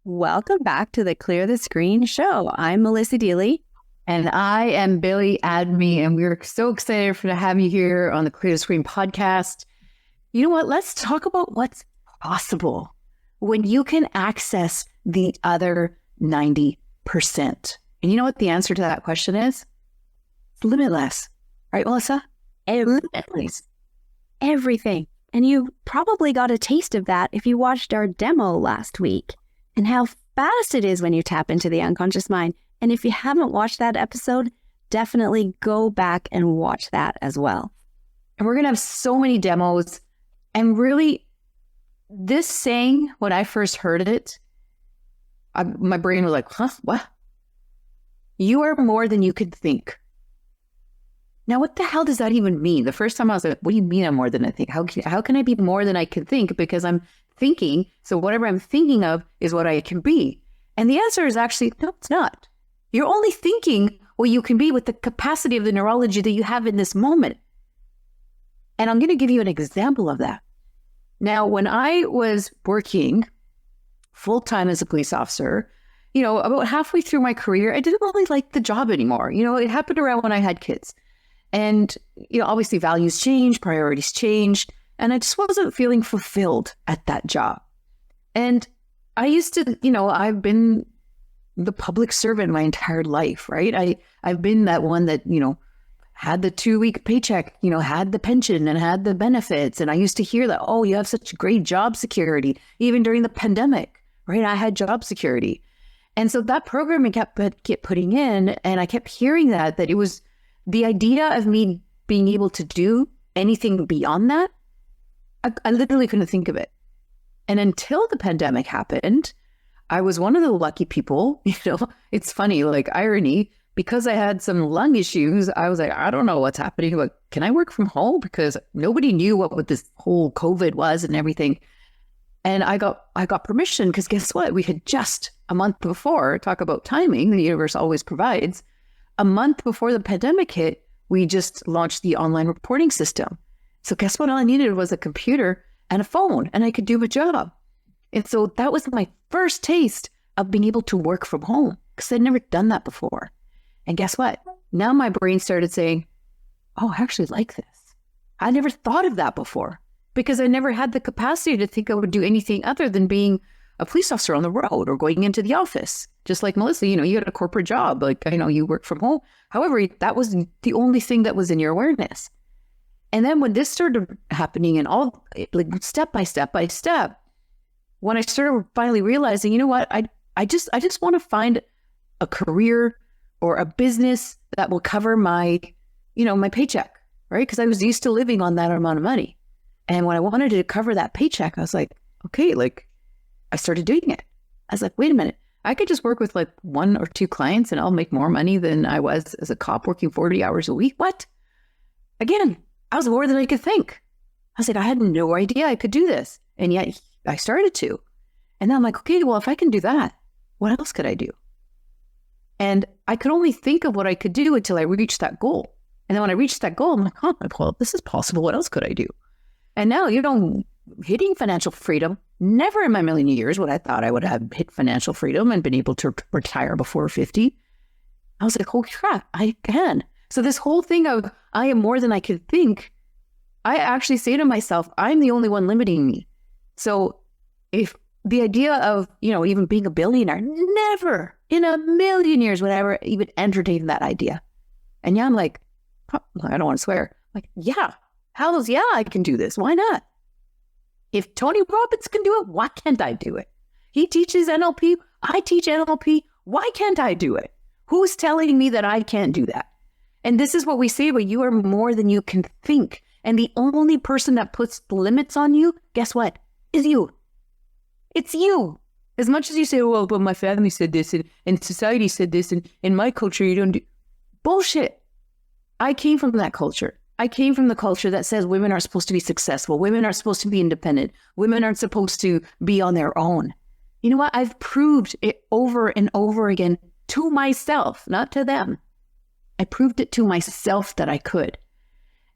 Welcome back to the Clear the Screen show. I'm Melissa Deally. And I am Billie Aadmi, and we're so excited to have you here on the Clear the Screen podcast. You know what? Let's talk about what's possible when you can access the other 90%. And you know what the answer to that question is? It's limitless. Right, Melissa? Limitless. Everything. And you probably got a taste of that if you watched our demo last week and how fast it is when you tap into the unconscious mind. And if you haven't watched that episode, definitely go back and watch that as well. And we're going to have so many demos. And really, this saying, when I first heard it, my brain was like, huh, what? You are more than you could think. Now, what the hell does that even mean? The first time I was like, what do you mean I'm more than I think? How can I be more than I can think? Because I'm thinking, so whatever I'm thinking of is what I can be. And the answer is actually, no, it's not. You're only thinking what you can be with the capacity of the neurology that you have in this moment. And I'm going to give you an example of that. Now, when I was working full-time as a police officer, about halfway through my career, I didn't really like the job anymore. It happened around when I had kids. And, obviously values changed, priorities changed, and I just wasn't feeling fulfilled at that job. And I used to, I've been the public servant my entire life, right? I've been that one that, had the 2-week paycheck, had the pension and had the benefits. And I used to hear that, oh, you have such great job security. Even during the pandemic, right? I had job security. And so that program I kept putting in, and I kept hearing that it was the idea of me being able to do anything beyond that. I literally couldn't think of it. And until the pandemic happened, I was one of the lucky people. It's funny, like irony, because I had some lung issues. I was like, I don't know what's happening, but can I work from home? Because nobody knew what this whole COVID was and everything. And I got permission because guess what? We had just a month before, talk about timing, the universe always provides. A month before the pandemic hit, we just launched the online reporting system. So guess what? All I needed was a computer and a phone, and I could do my job. And so that was my first taste of being able to work from home because I'd never done that before. And guess what? Now my brain started saying, oh, I actually like this. I never thought of that before because I never had the capacity to think I would do anything other than being a police officer on the road or going into the office. Just like Melissa, you had a corporate job, like I know you work from home. However, that was the only thing that was in your awareness. And then when this started happening and all like step by step, when I started finally realizing, you know what, I just want to find a career or a business that will cover my, my paycheck, right? Because I was used to living on that amount of money. And when I wanted to cover that paycheck, I was like, okay, I started doing it. I was like, wait a minute, I could just work with like 1 or 2 clients and I'll make more money than I was as a cop working 40 hours a week. What? Again, I was more than I could think. I was like, I had no idea I could do this. And yet I started to. And then I'm like, okay, well, if I can do that, what else could I do? And I could only think of what I could do until I reached that goal. And then when I reached that goal, I'm like, oh, well, this is possible. What else could I do? And now, hitting financial freedom, never in my million years would I thought I would have hit financial freedom and been able to retire before 50. I was like, holy crap, I can. So this whole thing of I am more than I could think, I actually say to myself, I'm the only one limiting me. So if the idea of, even being a billionaire, never in a million years would I ever even entertain that idea. And yeah, I'm like, oh, I don't want to swear. Like, yeah, I can do this. Why not? If Tony Robbins can do it, why can't I do it? He teaches NLP. I teach NLP. Why can't I do it? Who's telling me that I can't do that? And this is what we say, but you are more than you can think. And the only person that puts the limits on you, guess what? Is you. It's you. As much as you say, well, but my family said this and society said this and in my culture, you don't do. Bullshit. I came from that culture. I came from the culture that says women are supposed to be successful. Women are supposed to be independent. Women aren't supposed to be on their own. You know what? I've proved it over and over again to myself, not to them. I proved it to myself that I could.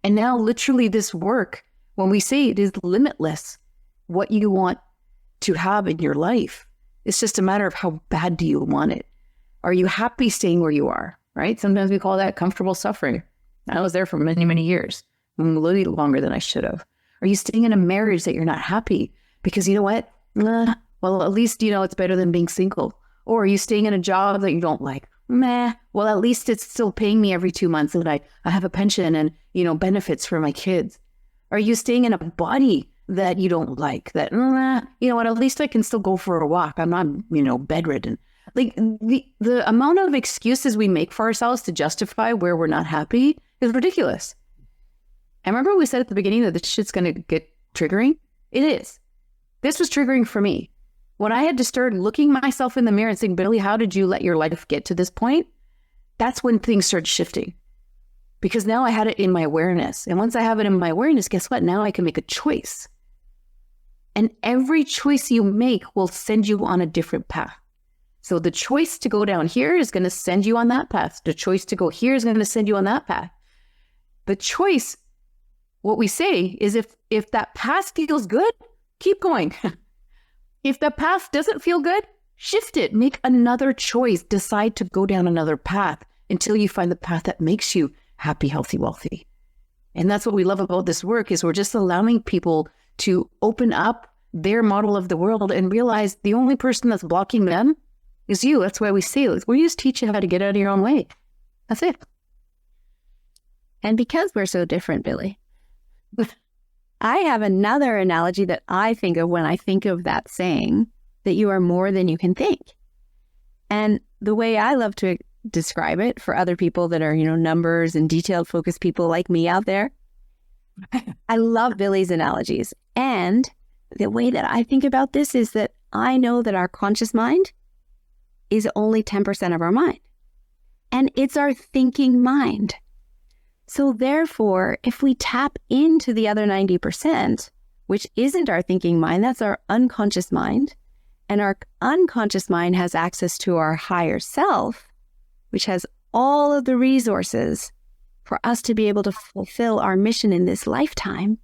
And now literally this work, when we say it is limitless, what you want to have in your life It's just a matter of how bad do you want it? Are you happy staying where you are, right? Sometimes we call that comfortable suffering. I was there for many, many years, a little longer than I should have. Are you staying in a marriage that you're not happy? Because you know what? Well, at least, it's better than being single. Or are you staying in a job that you don't like? Well, at least it's still paying me every 2 months and I have a pension and, benefits for my kids. Are you staying in a body that you don't like? That, you know what, at least I can still go for a walk. I'm not, bedridden. Like the amount of excuses we make for ourselves to justify where we're not happy is ridiculous. I remember we said at the beginning that this shit's going to get triggering. It is. This was triggering for me. When I had to start looking myself in the mirror and saying, Billie, how did you let your life get to this point? That's when things started shifting. Because now I had it in my awareness. And once I have it in my awareness, guess what? Now I can make a choice. And every choice you make will send you on a different path. So the choice to go down here is going to send you on that path. The choice to go here is going to send you on that path. The choice, what we say is if that path feels good, keep going. If the path doesn't feel good, shift it. Make another choice. Decide to go down another path until you find the path that makes you happy, healthy, wealthy. And that's what we love about this work is we're just allowing people to open up their model of the world and realize the only person that's blocking them is you. That's why we say it. We just teach you how to get out of your own way. That's it. And because we're so different, Billie, I have another analogy that I think of when I think of that saying that you are more than you can think. And the way I love to describe it for other people that are, numbers and detailed focused people like me out there, I love Billie's analogies. And the way that I think about this is that I know that our conscious mind is only 10% of our mind. And it's our thinking mind. So therefore, if we tap into the other 90%, which isn't our thinking mind, that's our unconscious mind, and our unconscious mind has access to our higher self, which has all of the resources for us to be able to fulfill our mission in this lifetime.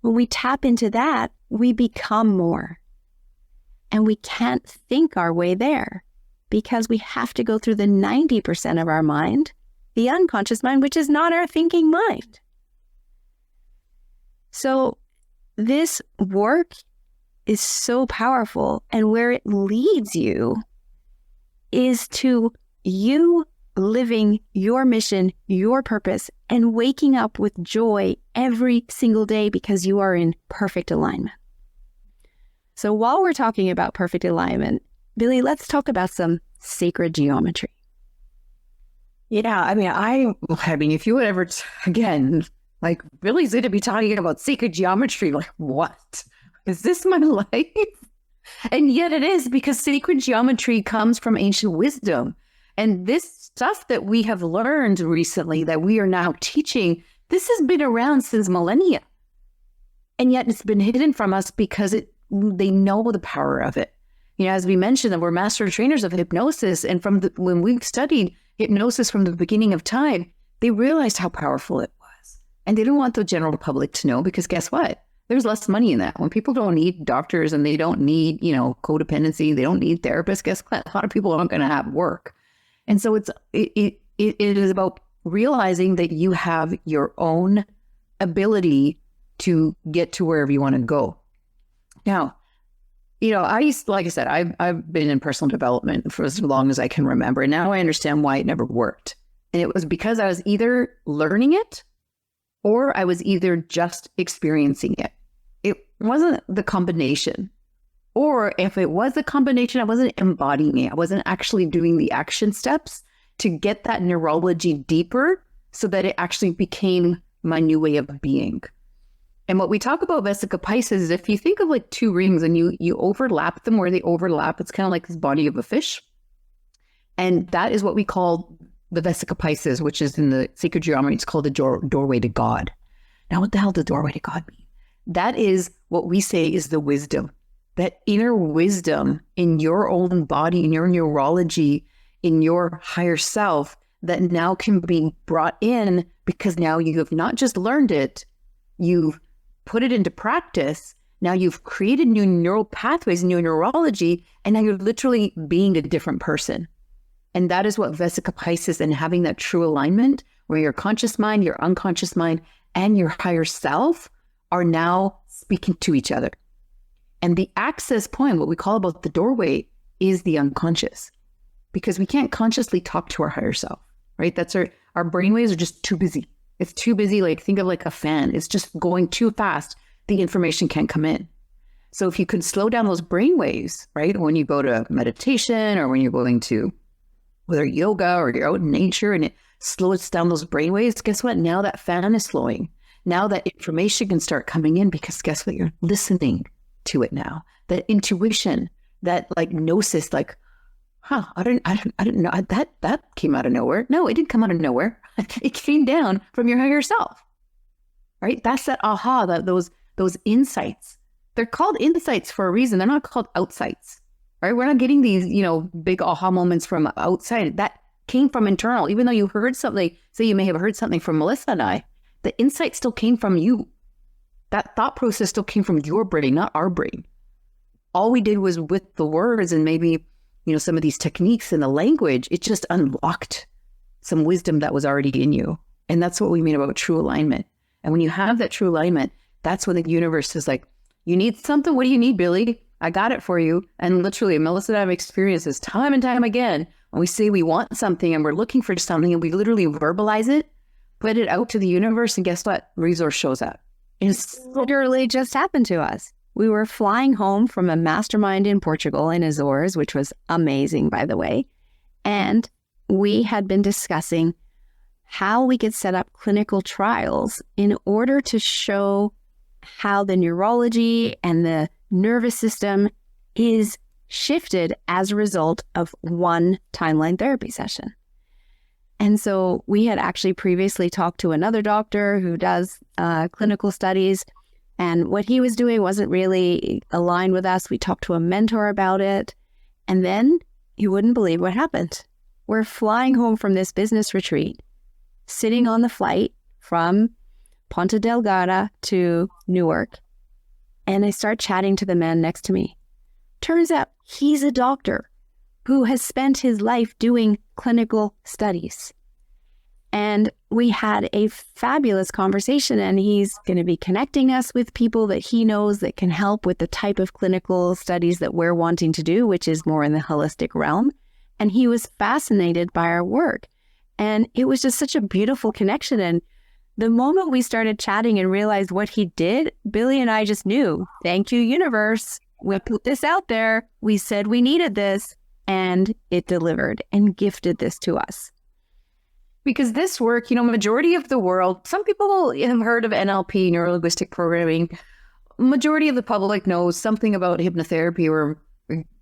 When we tap into that, we become more. And we can't think our way there because we have to go through the 90% of our mind, the unconscious mind, which is not our thinking mind. So this work is so powerful, and where it leads you is to you living your mission, your purpose, and waking up with joy every single day because you are in perfect alignment. So while we're talking about perfect alignment, Billie, let's talk about some sacred geometry. Yeah, I mean, if you would ever, again, like Billie's going to be talking about sacred geometry, like what? Is this my life? And yet it is, because sacred geometry comes from ancient wisdom. And this stuff that we have learned recently that we are now teaching, this has been around since millennia. And yet it's been hidden from us because they know the power of it. As we mentioned, that we're master trainers of hypnosis. And when we studied hypnosis from the beginning of time, they realized how powerful it was. And they didn't want the general public to know, because guess what? There's less money in that. When people don't need doctors and they don't need, codependency, they don't need therapists, guess what? A lot of people aren't going to have work. And so it is about realizing that you have your own ability to get to wherever you want to go. Now, like I said, I've been in personal development for as long as I can remember. And now I understand why it never worked. And it was because I was either learning it or I was either just experiencing it. It wasn't the combination. Or if it was a combination, I wasn't embodying it. I wasn't actually doing the action steps to get that neurology deeper so that it actually became my new way of being. And what we talk about Vesica Pisces is if you think of like two rings and you overlap them where they overlap, it's kind of like this body of a fish. And that is what we call the Vesica Pisces, which is in the sacred geometry, it's called the doorway to God. Now, what the hell does doorway to God mean? That is what we say is the wisdom, that inner wisdom in your own body, in your neurology, in your higher self, that now can be brought in because now you have not just learned it, you've put it into practice, Now you've created new neural pathways, new neurology, and now you're literally being a different person. And that is what Vesica Pisces and having that true alignment where your conscious mind, your unconscious mind, and your higher self are now speaking to each other. And the access point, what we call about the doorway, is the unconscious, because we can't consciously talk to our higher self, right? That's our brainwaves are just too busy. It's too busy. Like, think of like a fan. It's just going too fast. The information can't come in. So if you could slow down those brainwaves, right? When you go to meditation or when you're going to whether yoga or you're out in nature and it slows down those brainwaves, guess what? Now that fan is flowing. Now that information can start coming in because guess what? You're listening to it now. That intuition, that like gnosis, like, I didn't know that came out of nowhere. No, it didn't come out of nowhere. It came down from your higher self, right? That's that aha, those insights. They're called insights for a reason. They're not called outsights, right? We're not getting these, big aha moments from outside. That came from internal. Even though you heard something, say you may have heard something from Melissa and I, the insight still came from you. That thought process still came from your brain, not our brain. All we did was with the words and maybe, some of these techniques and the language, it just unlocked some wisdom that was already in you. And that's what we mean about true alignment. And when you have that true alignment, that's when the universe is like, you need something? What do you need, Billie? I got it for you. And literally, Melissa and I have experienced this time and time again. When we say we want something and we're looking for something and we literally verbalize it, put it out to the universe, and guess what? Resource shows up. It's literally just happened to us. We were flying home from a mastermind in Portugal in Azores, which was amazing, by the way. And we had been discussing how we could set up clinical trials in order to show how the neurology and the nervous system is shifted as a result of one timeline therapy session. And so we had actually previously talked to another doctor who does clinical studies, and what he was doing wasn't really aligned with us. We talked to a mentor about it, and then you wouldn't believe what happened. We're flying home from this business retreat, sitting on the flight from Ponta Delgada to Newark, and I start chatting to the man next to me. Turns out he's a doctor who has spent his life doing clinical studies. And we had a fabulous conversation, and he's going to be connecting us with people that he knows that can help with the type of clinical studies that we're wanting to do, which is more in the holistic realm. And he was fascinated by our work. And it was just such a beautiful connection. And the moment we started chatting and realized what he did, Billie and I just knew, thank you, universe. We put this out there. We said we needed this, and it delivered and gifted this to us. Because this work, majority of the world, some people have heard of NLP, neuro-linguistic programming. Majority of the public knows something about hypnotherapy, or,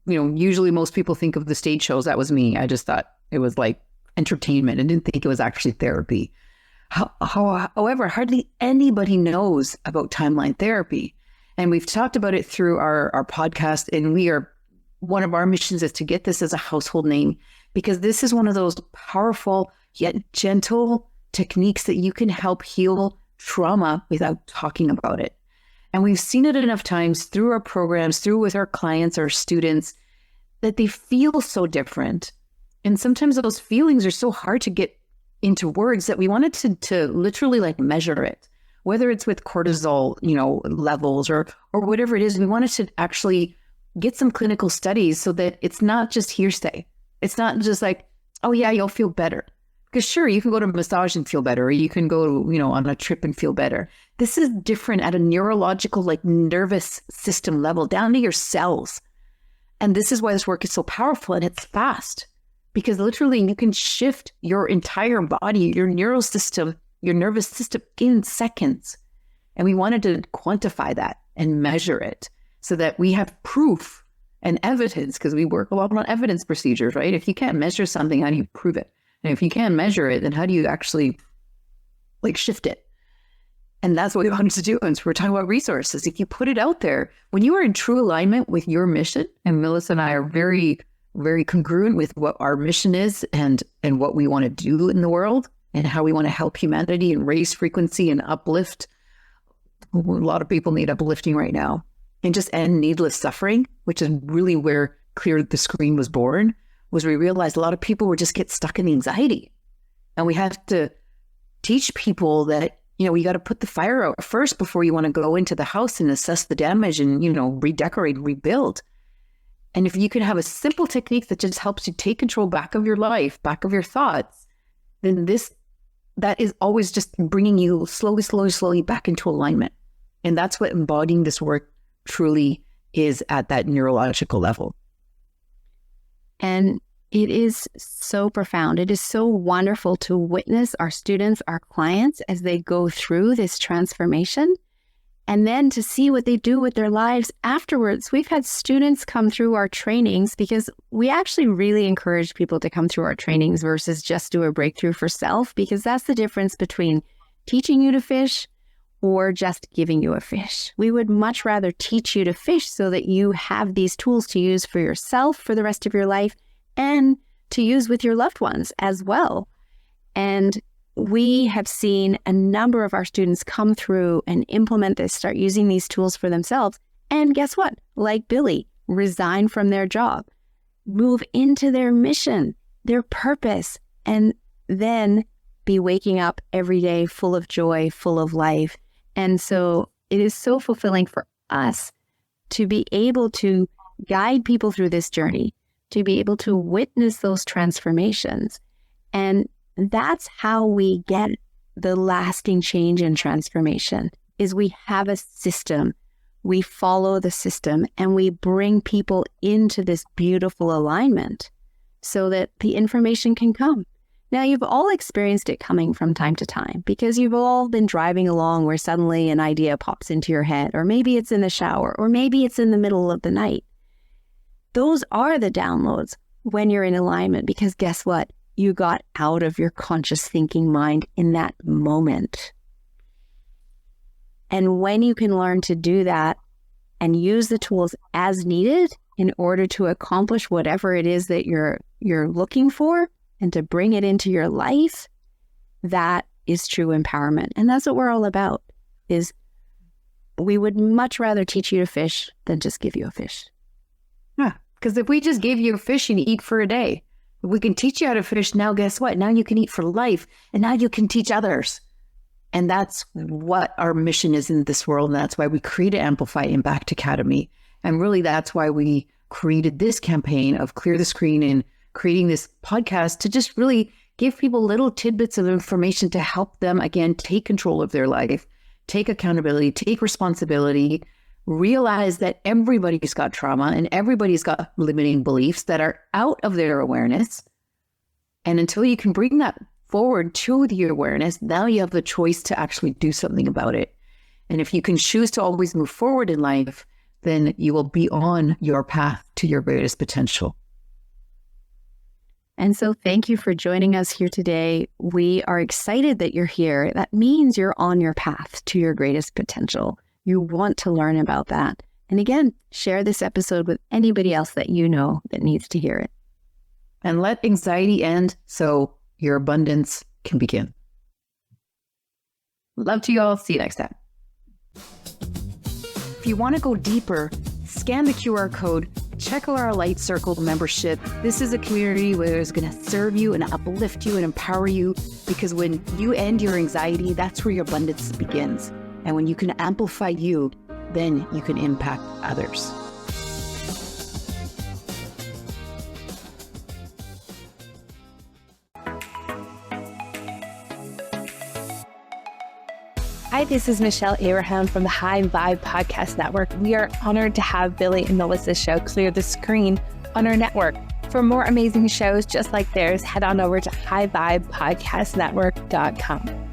usually most people think of the stage shows. That was me. I just thought it was like entertainment. I didn't think it was actually therapy. However, hardly anybody knows about timeline therapy. And we've talked about it through our podcast, and one of our missions is to get this as a household name, because this is one of those powerful yet gentle techniques that you can help heal trauma without talking about it. And we've seen it enough times through our programs, through with our clients, our students, that they feel so different. And sometimes those feelings are so hard to get into words that we wanted to literally like measure it, whether it's with cortisol, levels or whatever it is. We wanted to actually get some clinical studies so that it's not just hearsay. It's not just like, oh yeah, you'll feel better. Because sure, you can go to a massage and feel better, or you can go, on a trip and feel better. This is different at a neurological, like nervous system level, down to your cells. And this is why this work is so powerful, and it's fast, because literally you can shift your entire body, your neural system, your nervous system in seconds. And we wanted to quantify that and measure it so that we have proof and evidence, because we work a lot on evidence procedures, right? If you can't measure something, how do you prove it? And if you can't measure it, then how do you actually shift it? And that's what we wanted to do. And so we're talking about resources. If you put it out there, when you are in true alignment with your mission, and Melissa and I are very, very congruent with what our mission is and what we want to do in the world and how we want to help humanity and raise frequency and uplift. A lot of people need uplifting right now. and just end needless suffering, which is really where Clear the Screen was born, was we realized a lot of people would just get stuck in anxiety. And we have to teach people that, you got to put the fire out first before you want to go into the house and assess the damage and, redecorate, rebuild. And if you can have a simple technique that just helps you take control back of your life, back of your thoughts, then that is always just bringing you slowly back into alignment. And that's what embodying this work truly is at that neurological level. And it is so profound. It is so wonderful to witness our students, our clients, as they go through this transformation, and then to see what they do with their lives afterwards. We've had students come through our trainings because we actually really encourage people to come through our trainings versus just do a breakthrough for self, because that's the difference between teaching you to fish or just giving you a fish. We would much rather teach you to fish so that you have these tools to use for yourself for the rest of your life and to use with your loved ones as well. And we have seen a number of our students come through and implement this, start using these tools for themselves. And guess what? Like Billie, resign from their job, move into their mission, their purpose, and then be waking up every day full of joy, full of life. And so it is so fulfilling for us to be able to guide people through this journey, to be able to witness those transformations. And that's how we get the lasting change and transformation, is we have a system, we follow the system, and we bring people into this beautiful alignment so that the information can come. Now, you've all experienced it coming from time to time because you've all been driving along where suddenly an idea pops into your head, or maybe it's in the shower, or maybe it's in the middle of the night. Those are the downloads when you're in alignment, because guess what? You got out of your conscious thinking mind in that moment. And when you can learn to do that and use the tools as needed in order to accomplish whatever it is that you're looking for and to bring it into your life, that is true empowerment. And that's what we're all about, is we would much rather teach you to fish than just give you a fish. Yeah, because if we just gave you a fish and eat for a day, if we can teach you how to fish, now guess what? Now you can eat for life, and now you can teach others. And that's what our mission is in this world. And that's why we created Amplify Impact Academy. And really, that's why we created this campaign of Clear the Screen and creating this podcast to just really give people little tidbits of information to help them, again, take control of their life, take accountability, take responsibility, realize that everybody's got trauma and everybody's got limiting beliefs that are out of their awareness. And until you can bring that forward to the awareness, now you have the choice to actually do something about it. And if you can choose to always move forward in life, then you will be on your path to your greatest potential. And so thank you for joining us here today. We are excited that you're here. That means you're on your path to your greatest potential. You want to learn about that. And again, share this episode with anybody else that you know that needs to hear it. And let anxiety end so your abundance can begin. Love to you all. See you next time. If you want to go deeper, scan the QR code, check out our Light Circle membership. This is a community where it's going to serve you and uplift you and empower you, because when you end your anxiety, that's where your abundance begins. And when you can amplify you, then you can impact others. Hi, this is Michelle Abraham from the High Vibe Podcast Network. We are honored to have Billie and Melissa's show, Clear the Screen, on our network. For more amazing shows just like theirs, head on over to highvibepodcastnetwork.com.